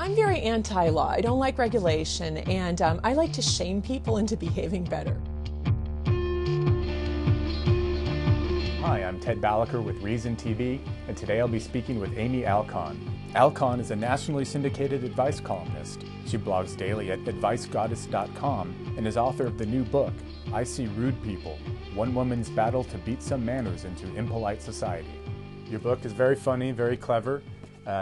I'm very anti-law. I don't like regulation, and I like to shame people into behaving better. Hi, I'm Ted Balaker with Reason TV, and today I'll be speaking with Amy Alkon. Alkon is a nationally syndicated advice columnist. She blogs daily at advicegoddess.com and is author of the new book, I See Rude People, One Woman's Battle to Beat Some Manners into Impolite Society. Your book is very funny, very clever.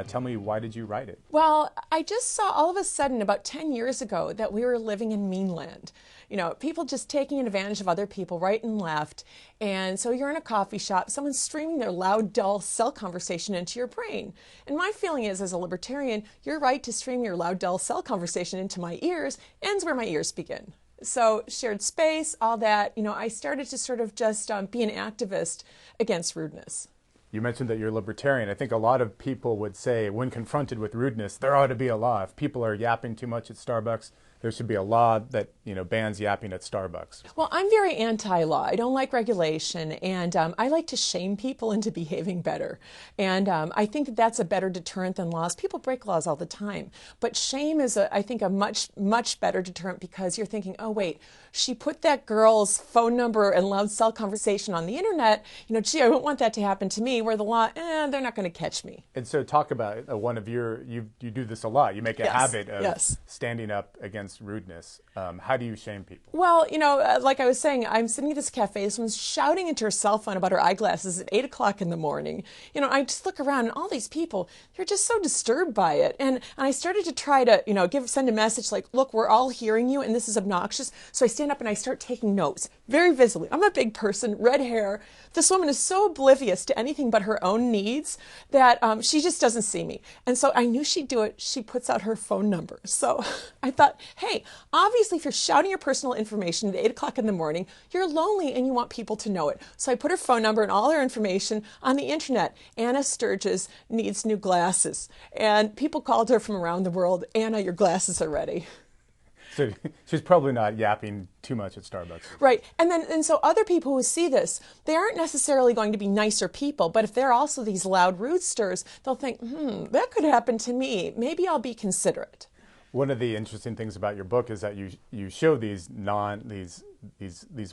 Tell me, why did you write it? Well, I just saw all of a sudden about 10 years ago that we were living in mean land. You know, people just taking advantage of other people right and left. And so you're in a coffee shop, someone's streaming their loud, dull cell conversation into your brain. And my feeling is, as a libertarian, your right to stream your loud, dull cell conversation into my ears ends where my ears begin. So shared space, all that, you know, I started to sort of just be an activist against rudeness. You mentioned that you're libertarian. I think a lot of people would say, when confronted with rudeness, there ought to be a law. If people are yapping too much at Starbucks, there should be a law that, bans yapping at Starbucks. Well, I'm very anti-law. I don't like regulation, and I like to shame people into behaving better. And I think that that's a better deterrent than laws. People break laws all the time, but shame is, I think, a much, much better deterrent, because you're thinking, oh, wait, she put that girl's phone number and loud cell conversation on the internet. Gee, I wouldn't want that to happen to me, where the law, they're not going to catch me. And so talk about one of you do this a lot. You make a habit of standing up against rudeness. How do you shame people? Well, like I was saying, I'm sitting at this cafe. This one's shouting into her cell phone about her eyeglasses at 8 o'clock in the morning. I just look around, and all these people, they're just so disturbed by it. And I started to try to, send a message like, look, we're all hearing you, and this is obnoxious. So I stand up and I start taking notes very visibly. I'm a big person, red hair. This woman is so oblivious to anything but her own needs that she just doesn't see me. And so I knew she'd do it. She puts out her phone number. So I thought, hey, obviously if you're shouting your personal information at 8 o'clock in the morning, you're lonely and you want people to know it. So I put her phone number and all her information on the internet. Anna Sturgis needs new glasses. And people called her from around the world, Anna, your glasses are ready. So she's probably not yapping too much at Starbucks. Right. And so other people who see this, they aren't necessarily going to be nicer people, but if they're also these loud rudesters, they'll think, that could happen to me. Maybe I'll be considerate. One of the interesting things about your book is that you show these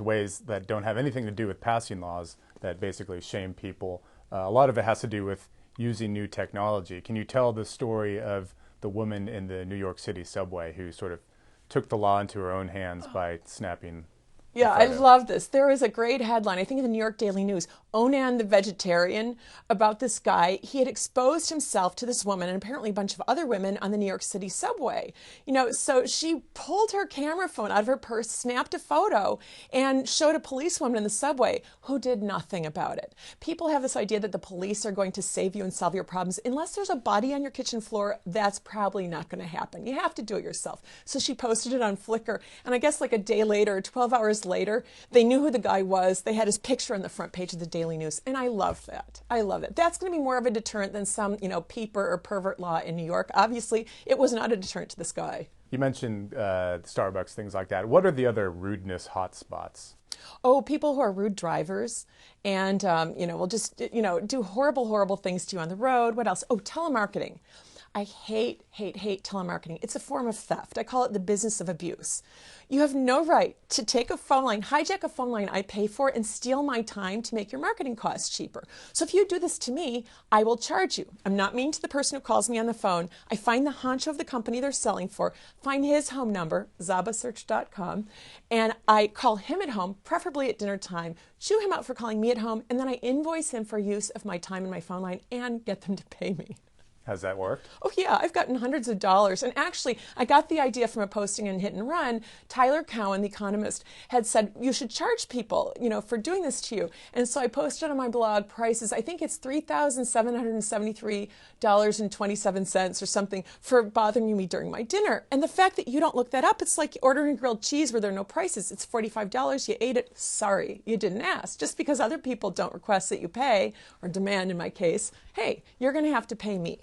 ways that don't have anything to do with passing laws that basically shame people. A lot of it has to do with using new technology. Can you tell the story of the woman in the New York City subway who sort of took the law into her own hands by snapping? Yeah, I love this. There is a great headline, I think in the New York Daily News, Onan the vegetarian, about this guy. He had exposed himself to this woman and apparently a bunch of other women on the New York City subway. So she pulled her camera phone out of her purse, snapped a photo, and showed a policewoman in the subway who did nothing about it. People have this idea that the police are going to save you and solve your problems. Unless there's a body on your kitchen floor, that's probably not going to happen. You have to do it yourself. So she posted it on Flickr, and I guess like a day later, 12 hours later, they knew who the guy was. They had his picture on the front page of the Daily News, and I love that. I love it. That's going to be more of a deterrent than some, peeper or pervert law in New York. Obviously, it was not a deterrent to this guy. You mentioned Starbucks, things like that. What are the other rudeness hotspots? Oh, people who are rude drivers and, will just, do horrible, horrible things to you on the road. What else? Oh, telemarketing. I hate telemarketing. It's a form of theft. I call it the business of abuse. You have no right to take a phone line, hijack a phone line I pay for, and steal my time to make your marketing costs cheaper. So if you do this to me, I will charge you. I'm not mean to the person who calls me on the phone. I find the honcho of the company they're selling for, find his home number, zabasearch.com, and I call him at home, preferably at dinner time, chew him out for calling me at home, and then I invoice him for use of my time in my phone line and get them to pay me. Has that worked? Oh, yeah. I've gotten hundreds of dollars. And actually, I got the idea from a posting in Hit and Run. Tyler Cowen, the economist, had said, you should charge people, for doing this to you. And so I posted on my blog prices. I think it's $3,773.27 or something for bothering me during my dinner. And the fact that you don't look that up, it's like ordering grilled cheese where there are no prices. It's $45. You ate it. Sorry, you didn't ask. Just because other people don't request that you pay, or demand in my case, hey, you're going to have to pay me.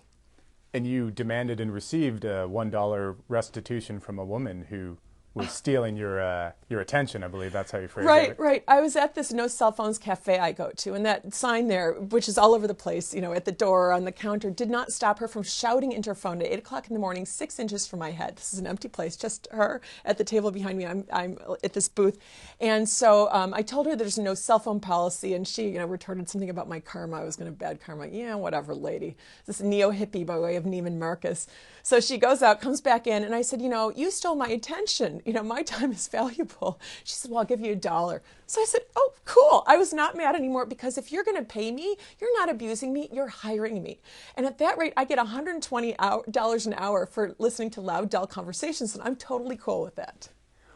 And you demanded and received a $1 restitution from a woman who was stealing your attention. I believe that's how you phrased Right, it. right. I was at this no cell phones cafe I go to, and that sign there, which is all over the place, at the door, on the counter, did not stop her from shouting into her phone at 8 o'clock in the morning, 6 inches from my head. This is an empty place, just her at the table behind me. I'm at this booth. And so I told her there's no cell phone policy, and she, retorted something about my karma. I was going to bad karma. Yeah, whatever, lady. This neo-hippie by way of Neiman Marcus. So she goes out, comes back in, and I said, you stole my attention. My time is valuable. She said, well, I'll give you $1. So I said, oh, cool. I was not mad anymore, because if you're going to pay me, you're not abusing me, you're hiring me. And at that rate, I get $120 an hour for listening to loud, dull conversations, and I'm totally cool with that.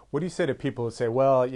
What do you say to people who say, well,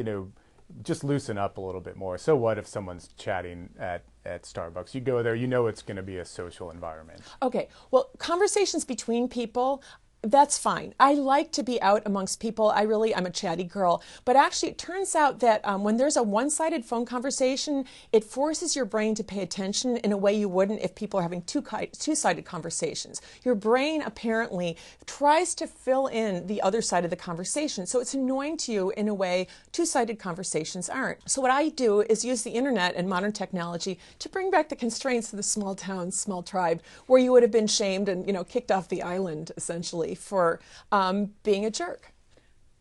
just loosen up a little bit more? So what if someone's chatting at Starbucks? You go there, it's going to be a social environment. Okay, well, conversations between people, that's fine. I like to be out amongst people. I'm a chatty girl. But actually, it turns out that when there's a one-sided phone conversation, it forces your brain to pay attention in a way you wouldn't if people are having two-sided conversations. Your brain apparently tries to fill in the other side of the conversation. So it's annoying to you in a way two-sided conversations aren't. So what I do is use the internet and modern technology to bring back the constraints of the small town, small tribe, where you would have been shamed and kicked off the island, essentially, for being a jerk.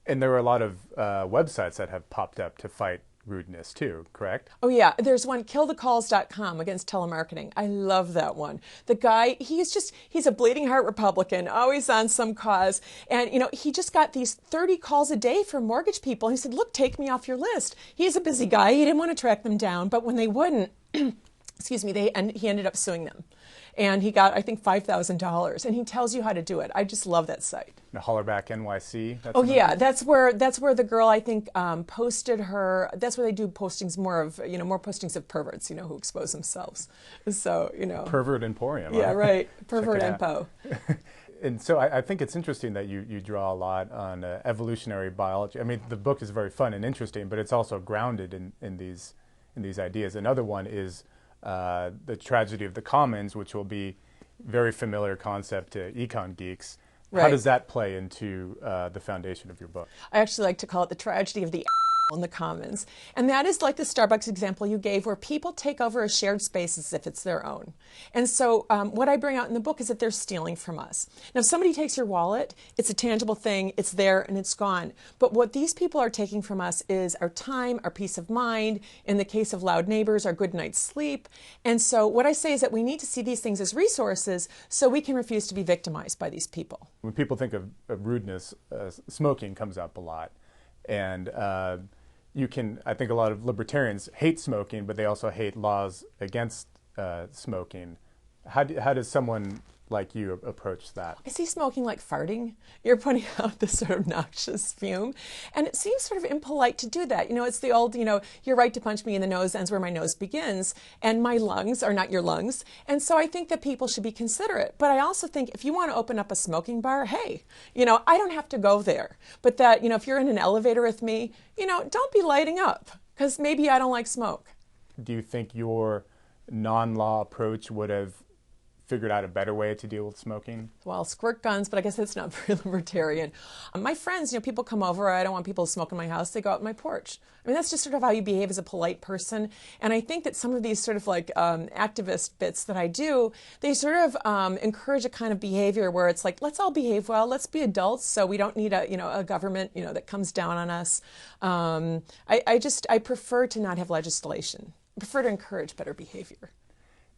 And there are a lot of websites that have popped up to fight rudeness too, correct? Oh yeah, there's one, killthecalls.com, against telemarketing. I love that one. The guy, he's a bleeding heart Republican, always on some cause. And he just got these 30 calls a day from mortgage people. He said, look, take me off your list. He's a busy guy. He didn't want to track them down, but when they wouldn't, excuse me, he ended up suing them. And he got, I think, $5,000. And he tells you how to do it. I just love that site. Hollerback NYC. Oh yeah, that's where the girl, I think, posted her. That's where they do postings more postings of perverts, who expose themselves. So Pervert Emporium. Yeah, huh? right. Pervert Empo. And so I think it's interesting that you draw a lot on evolutionary biology. I mean, the book is very fun and interesting, but it's also grounded in these ideas. Another one is the tragedy of the commons, which will be very familiar concept to econ geeks. Right. How does that play into the foundation of your book? I actually like to call it the tragedy of the in the commons. And that is like the Starbucks example you gave, where people take over a shared space as if it's their own. And so what I bring out in the book is that they're stealing from us. Now, if somebody takes your wallet, it's a tangible thing, it's there and it's gone. But what these people are taking from us is our time, our peace of mind, in the case of loud neighbors, our good night's sleep. And so what I say is that we need to see these things as resources so we can refuse to be victimized by these people. When people think of rudeness, smoking comes up a lot. And I think a lot of libertarians hate smoking, but they also hate laws against smoking. How does someone like you approach that? I see smoking like farting. You're putting out this sort of noxious fume. And it seems sort of impolite to do that. It's the old, you're right to punch me in the nose, ends where my nose begins. And my lungs are not your lungs. And so I think that people should be considerate. But I also think if you want to open up a smoking bar, hey, I don't have to go there. But that, if you're in an elevator with me, don't be lighting up, because maybe I don't like smoke. Do you think your non-law approach would have figured out a better way to deal with smoking? Well, squirt guns, but I guess that's not very libertarian. My friends, people come over, I don't want people to smoke in my house, they go out on my porch. I mean, that's just sort of how you behave as a polite person. And I think that some of these sort of like activist bits that I do, they sort of encourage a kind of behavior where it's like, let's all behave well, let's be adults, so we don't need a government, that comes down on us. I prefer to not have legislation. I prefer to encourage better behavior.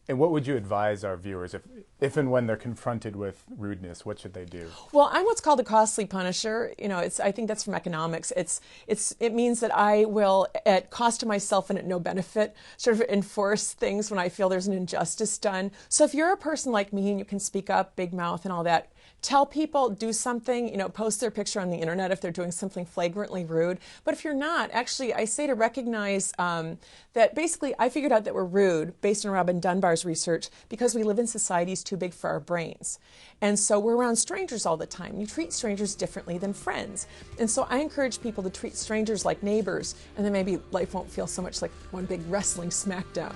And what would you advise our viewers if and when they're confronted with rudeness? What should they do? Well, I'm what's called a costly punisher. I think that's from economics. It means that I will, at cost to myself and at no benefit, sort of enforce things when I feel there's an injustice done. So if you're a person like me and you can speak up, big mouth and all that, tell people, do something, post their picture on the internet if they're doing something flagrantly rude. But if you're not, actually, I say to recognize that basically I figured out that we're rude based on Robin Dunbar's research because we live in societies too big for our brains. And so we're around strangers all the time. You treat strangers differently than friends. And so I encourage people to treat strangers like neighbors, and then maybe life won't feel so much like one big wrestling smackdown.